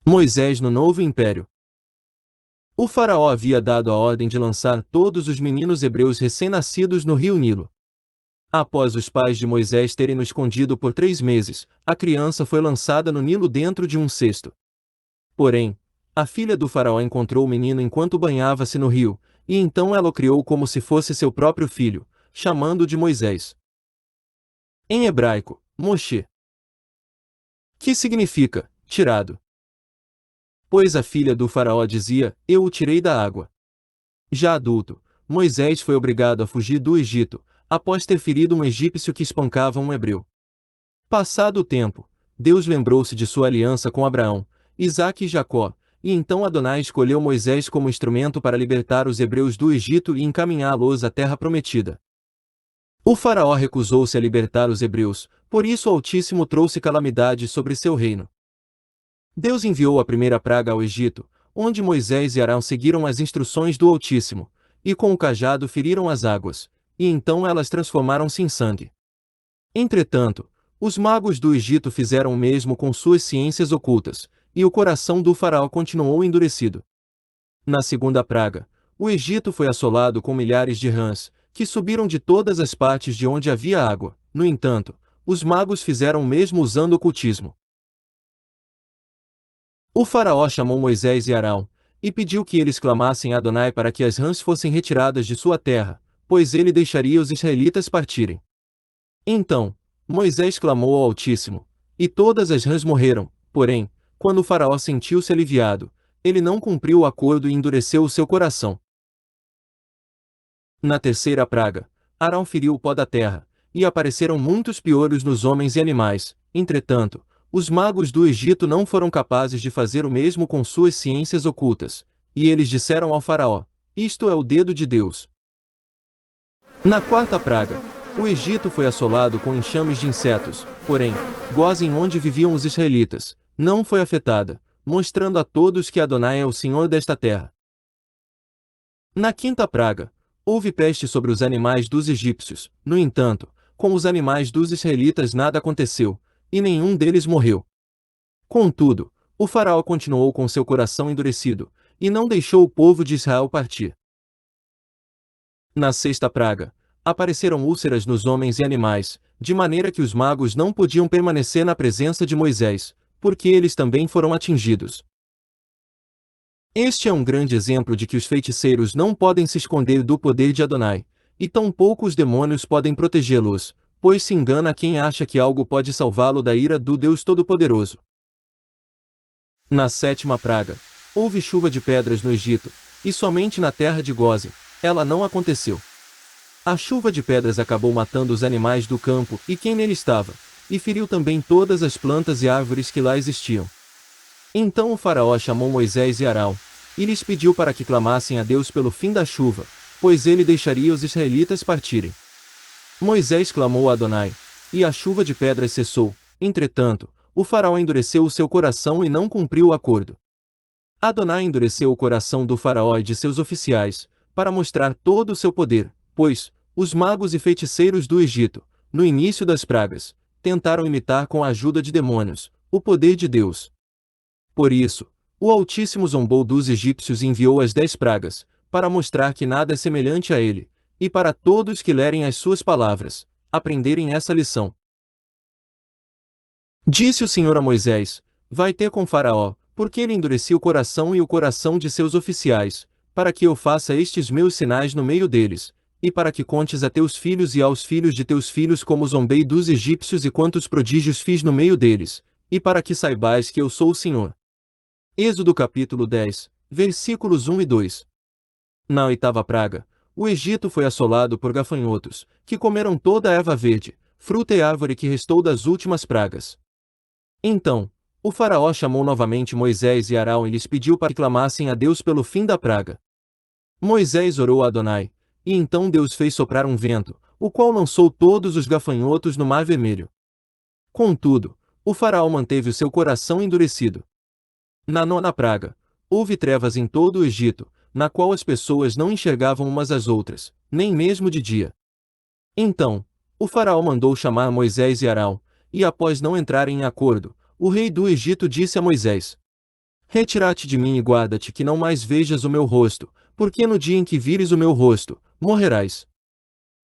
Moisés no novo império. O faraó havia dado a ordem de lançar todos os meninos hebreus recém-nascidos no rio Nilo. Após os pais de Moisés terem no escondido por 3 meses, a criança foi lançada no Nilo dentro de um cesto. Porém, a filha do faraó encontrou o menino enquanto banhava-se no rio, e então ela o criou como se fosse seu próprio filho, chamando-o de Moisés. Em hebraico, Moshe, que significa tirado. Pois a filha do faraó dizia: Eu o tirei da água. Já adulto, Moisés foi obrigado a fugir do Egito, após ter ferido um egípcio que espancava um hebreu. Passado o tempo, Deus lembrou-se de sua aliança com Abraão, Isaque e Jacó, e então Adonai escolheu Moisés como instrumento para libertar os hebreus do Egito e encaminhá-los à terra prometida. O faraó recusou-se a libertar os hebreus, por isso o Altíssimo trouxe calamidade sobre seu reino. Deus enviou a primeira praga ao Egito, onde Moisés e Arão seguiram as instruções do Altíssimo, e com o cajado feriram as águas, e então elas transformaram-se em sangue. Entretanto, os magos do Egito fizeram o mesmo com suas ciências ocultas, e o coração do faraó continuou endurecido. Na segunda praga, o Egito foi assolado com milhares de rãs, que subiram de todas as partes de onde havia água. No entanto, os magos fizeram o mesmo usando ocultismo. O faraó chamou Moisés e Arão, e pediu que eles clamassem a Adonai para que as rãs fossem retiradas de sua terra, pois ele deixaria os israelitas partirem. Então, Moisés clamou ao Altíssimo, e todas as rãs morreram. Porém, quando o faraó sentiu-se aliviado, ele não cumpriu o acordo e endureceu o seu coração. Na terceira praga, Arão feriu o pó da terra, e apareceram muitos piolhos nos homens e animais. Entretanto, os magos do Egito não foram capazes de fazer o mesmo com suas ciências ocultas, e eles disseram ao faraó: Isto é o dedo de Deus. Na quarta praga, o Egito foi assolado com enxames de insetos, porém, Gósen, onde viviam os israelitas, não foi afetada, mostrando a todos que Adonai é o Senhor desta terra. Na quinta praga, houve peste sobre os animais dos egípcios. No entanto, com os animais dos israelitas nada aconteceu, e nenhum deles morreu. Contudo, o faraó continuou com seu coração endurecido, e não deixou o povo de Israel partir. Na sexta praga, apareceram úlceras nos homens e animais, de maneira que os magos não podiam permanecer na presença de Moisés, porque eles também foram atingidos. Este é um grande exemplo de que os feiticeiros não podem se esconder do poder de Adonai, e tampouco os demônios podem protegê-los, pois se engana quem acha que algo pode salvá-lo da ira do Deus Todo-Poderoso. Na sétima praga, houve chuva de pedras no Egito, e somente na terra de Gósen, ela não aconteceu. A chuva de pedras acabou matando os animais do campo e quem nele estava, e feriu também todas as plantas e árvores que lá existiam. Então o faraó chamou Moisés e Arão, e lhes pediu para que clamassem a Deus pelo fim da chuva, pois ele deixaria os israelitas partirem. Moisés clamou a Adonai, e a chuva de pedras cessou. Entretanto, o faraó endureceu o seu coração e não cumpriu o acordo. Adonai endureceu o coração do faraó e de seus oficiais, para mostrar todo o seu poder, pois os magos e feiticeiros do Egito, no início das pragas, tentaram imitar com a ajuda de demônios o poder de Deus. Por isso, o Altíssimo zombou dos egípcios e enviou as 10 pragas, para mostrar que nada é semelhante a ele, e para todos que lerem as suas palavras, aprenderem essa lição. Disse o Senhor a Moisés: Vai ter com Faraó, porque ele endurecia o coração e o coração de seus oficiais, para que eu faça estes meus sinais no meio deles, e para que contes a teus filhos e aos filhos de teus filhos como zombei dos egípcios e quantos prodígios fiz no meio deles, e para que saibais que eu sou o Senhor. Êxodo capítulo 10, versículos 1 e 2. Na oitava praga, o Egito foi assolado por gafanhotos, que comeram toda a erva verde, fruta e árvore que restou das últimas pragas. Então, o faraó chamou novamente Moisés e Arão e lhes pediu para que clamassem a Deus pelo fim da praga. Moisés orou a Adonai, e então Deus fez soprar um vento, o qual lançou todos os gafanhotos no Mar Vermelho. Contudo, o faraó manteve o seu coração endurecido. Na nona praga, houve trevas em todo o Egito, na qual as pessoas não enxergavam umas às outras, nem mesmo de dia. Então, o faraó mandou chamar Moisés e Arão, e após não entrarem em acordo, o rei do Egito disse a Moisés: Retira-te de mim e guarda-te que não mais vejas o meu rosto, porque no dia em que vires o meu rosto, morrerás.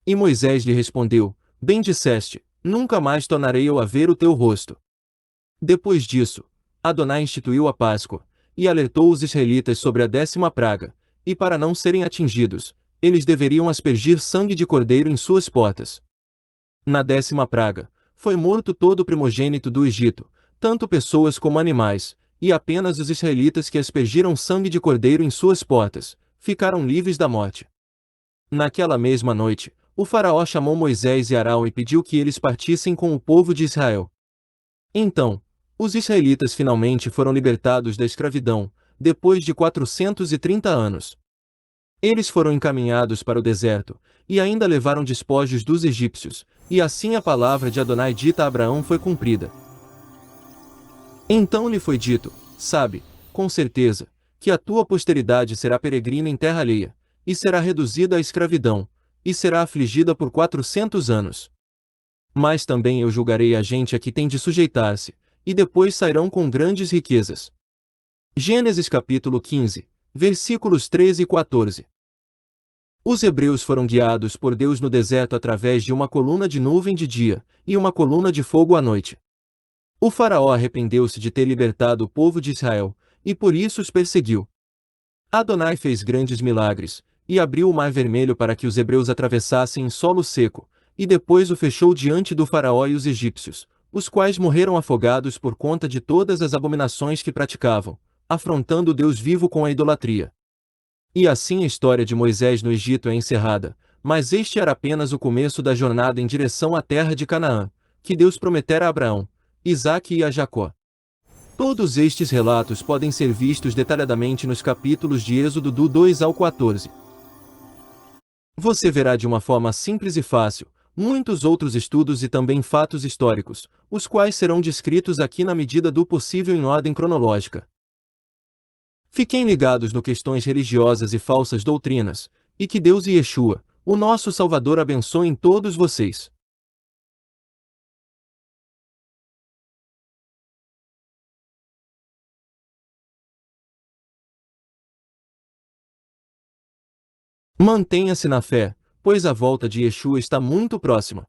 E Moisés lhe respondeu: Bem disseste, nunca mais tornarei eu a ver o teu rosto. Depois disso, Adonai instituiu a Páscoa, e alertou os israelitas sobre a 10ª praga, e para não serem atingidos, eles deveriam aspergir sangue de cordeiro em suas portas. Na 10ª praga, foi morto todo o primogênito do Egito, tanto pessoas como animais, e apenas os israelitas que aspergiram sangue de cordeiro em suas portas, ficaram livres da morte. Naquela mesma noite, o faraó chamou Moisés e Arão e pediu que eles partissem com o povo de Israel. Então, os israelitas finalmente foram libertados da escravidão, depois de 430 anos. Eles foram encaminhados para o deserto, e ainda levaram despojos dos egípcios, e assim a palavra de Adonai dita a Abraão foi cumprida. Então lhe foi dito: Sabe, com certeza, que a tua posteridade será peregrina em terra alheia, e será reduzida à escravidão, e será afligida por 400 anos. Mas também eu julgarei a gente a que tem de sujeitar-se, e depois sairão com grandes riquezas. Gênesis capítulo 15, versículos 13 e 14. Os hebreus foram guiados por Deus no deserto através de uma coluna de nuvem de dia, e uma coluna de fogo à noite. O faraó arrependeu-se de ter libertado o povo de Israel, e por isso os perseguiu. Adonai fez grandes milagres, e abriu o mar vermelho para que os hebreus atravessassem em solo seco, e depois o fechou diante do faraó e os egípcios, os quais morreram afogados por conta de todas as abominações que praticavam, afrontando o Deus vivo com a idolatria. E assim a história de Moisés no Egito é encerrada, mas este era apenas o começo da jornada em direção à terra de Canaã, que Deus prometera a Abraão, Isaque e a Jacó. Todos estes relatos podem ser vistos detalhadamente nos capítulos de Êxodo do 2 ao 14. Você verá de uma forma simples e fácil, muitos outros estudos e também fatos históricos, os quais serão descritos aqui na medida do possível em ordem cronológica. Fiquem ligados no questões religiosas e falsas doutrinas, e que Deus e Yeshua, o nosso Salvador, abençoem todos vocês. Mantenha-se na fé, pois a volta de Yeshua está muito próxima.